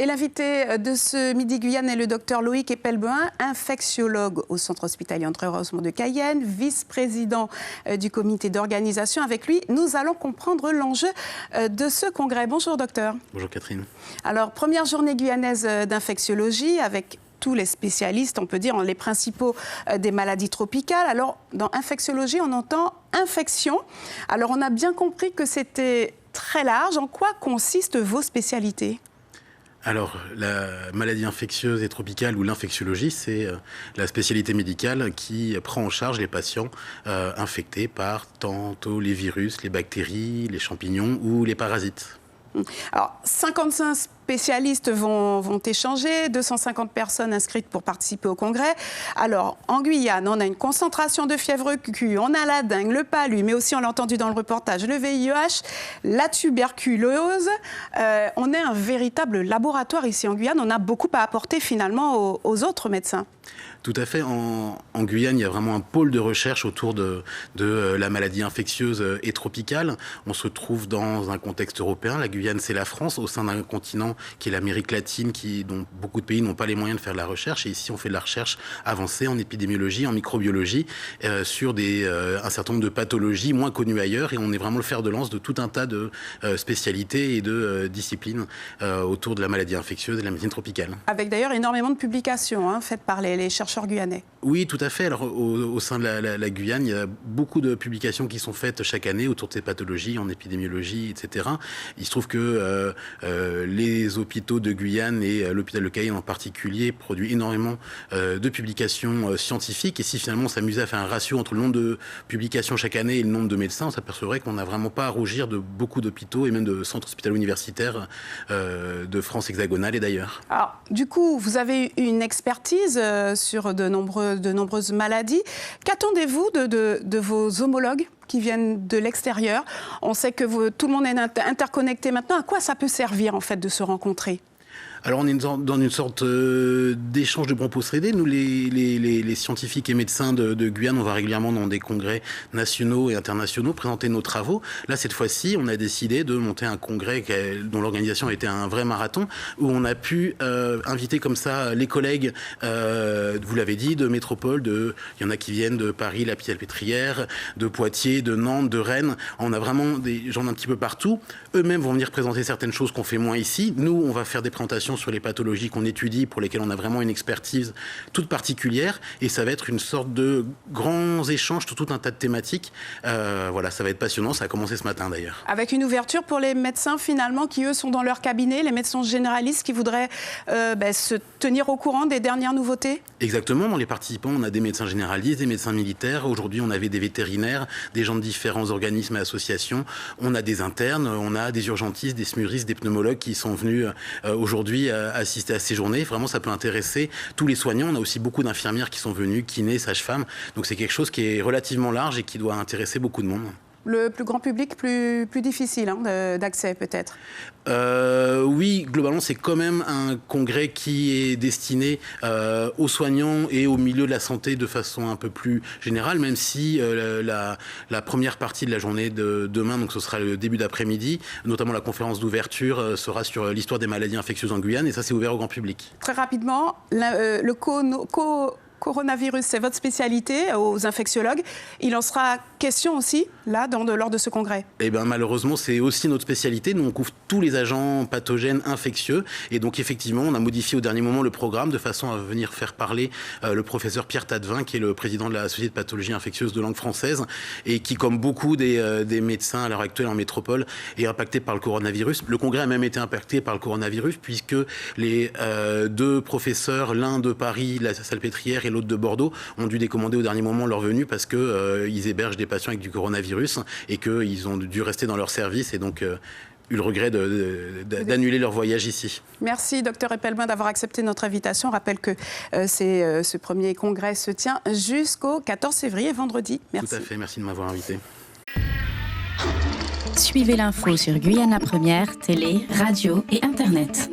Et l'invité de ce Midi Guyane est le docteur Loïc Epelbein, infectiologue au Centre hospitalier André-Rosemont de Cayenne, vice-président du comité d'organisation. Avec lui, nous allons comprendre l'enjeu de ce congrès. Bonjour docteur. Bonjour Catherine. Alors, première journée guyanaise d'infectiologie avec tous les spécialistes, on peut dire, les principaux des maladies tropicales. Alors, dans infectiologie, on entend infection. Alors, on a bien compris que c'était très large. En quoi consistent vos spécialités ? Alors, la maladie infectieuse et tropicale ou l'infectiologie, c'est la spécialité médicale qui prend en charge les patients infectés par tantôt les virus, les bactéries, les champignons ou les parasites. Alors, 55 spécialistes vont échanger, 250 personnes inscrites pour participer au congrès. Alors, en Guyane, on a une concentration de fièvre Q, on a la dengue, le palu, mais aussi, on l'a entendu dans le reportage, le VIH, la tuberculose. On est un véritable laboratoire ici en Guyane. On a beaucoup à apporter finalement aux autres médecins. Tout à fait. En Guyane, il y a vraiment un pôle de recherche autour de la maladie infectieuse et tropicale. On se trouve dans un contexte européen. La Guyane, c'est la France, au sein d'un continent qui est l'Amérique latine, dont beaucoup de pays n'ont pas les moyens de faire de la recherche. Et ici, on fait de la recherche avancée en épidémiologie, en microbiologie, sur un certain nombre de pathologies moins connues ailleurs. Et on est vraiment le fer de lance de tout un tas de spécialités et de disciplines autour de la maladie infectieuse et de la maladie tropicale. Avec d'ailleurs énormément de publications faites par les chercheurs guyanais. Oui, tout à fait. Alors, au sein de la Guyane, il y a beaucoup de publications qui sont faites chaque année autour de ces pathologies, en épidémiologie, etc. Il se trouve que les hôpitaux de Guyane et l'hôpital de Cayenne en particulier produisent énormément de publications scientifiques. Et si finalement on s'amusait à faire un ratio entre le nombre de publications chaque année et le nombre de médecins, on s'apercevrait qu'on n'a vraiment pas à rougir de beaucoup d'hôpitaux et même de centres hospitalo-universitaires de France hexagonale et d'ailleurs. Alors, du coup, vous avez une expertise sur de nombreuses maladies. Qu'attendez-vous de vos homologues qui viennent de l'extérieur? On sait que tout le monde est interconnecté maintenant. À quoi ça peut servir, en fait, de se rencontrer ? Alors on est dans une sorte d'échange de bons procédés. Nous, les scientifiques et médecins de Guyane, on va régulièrement dans des congrès nationaux et internationaux présenter nos travaux. Là, cette fois-ci, on a décidé de monter un congrès dont l'organisation a été un vrai marathon, où on a pu inviter comme ça les collègues, vous l'avez dit, de métropole. Il y en a qui viennent de Paris, la Salpêtrière, de Poitiers, de Nantes, de Rennes. On a vraiment des gens d'un petit peu partout. Eux-mêmes vont venir présenter certaines choses qu'on fait moins ici. Nous, on va faire des présentations sur les pathologies qu'on étudie, pour lesquelles on a vraiment une expertise toute particulière, et ça va être une sorte de grands échanges sur tout un tas de thématiques. Voilà, ça va être passionnant, ça a commencé ce matin d'ailleurs. Avec une ouverture pour les médecins finalement qui eux sont dans leur cabinet, les médecins généralistes qui voudraient se tenir au courant des dernières nouveautés? Exactement, dans les participants, on a des médecins généralistes, des médecins militaires, aujourd'hui on avait des vétérinaires, des gens de différents organismes et associations, on a des internes, on a des urgentistes, des smuristes, des pneumologues qui sont venus aujourd'hui assister à ces journées. Vraiment, ça peut intéresser tous les soignants. On a aussi beaucoup d'infirmières qui sont venues, kinés, sages-femmes. Donc c'est quelque chose qui est relativement large et qui doit intéresser beaucoup de monde. Le plus grand public, plus difficile d'accès peut-être? Oui, globalement, c'est quand même un congrès qui est destiné aux soignants et au milieu de la santé de façon un peu plus générale, même si la première partie de la journée de demain, donc ce sera le début d'après-midi, notamment la conférence d'ouverture sera sur l'histoire des maladies infectieuses en Guyane, et ça, c'est ouvert au grand public. Très rapidement, le coronavirus, c'est votre spécialité aux infectiologues. Il en sera question aussi, là, lors de ce congrès? Eh bien, malheureusement, c'est aussi notre spécialité. Nous, on couvre tous les agents pathogènes infectieux. Et donc, effectivement, on a modifié au dernier moment le programme de façon à venir faire parler le professeur Pierre Tadevin, qui est le président de la Société de pathologie infectieuse de langue française, et qui, comme beaucoup des médecins à l'heure actuelle en métropole, est impacté par le coronavirus. Le congrès a même été impacté par le coronavirus, puisque les deux professeurs, l'un de Paris, la Salpêtrière, et l'autre de Bordeaux, ont dû décommander au dernier moment leur venue parce qu'ils hébergent des patients avec du coronavirus et qu'ils ont dû rester dans leur service et donc eu le regret d'annuler leur voyage ici. Merci, docteur Epelbein, d'avoir accepté notre invitation. On rappelle que ce premier congrès se tient jusqu'au 14 février, vendredi. Merci. Tout à fait, merci de m'avoir invité. Suivez l'info sur Guyana Première, télé, radio et Internet.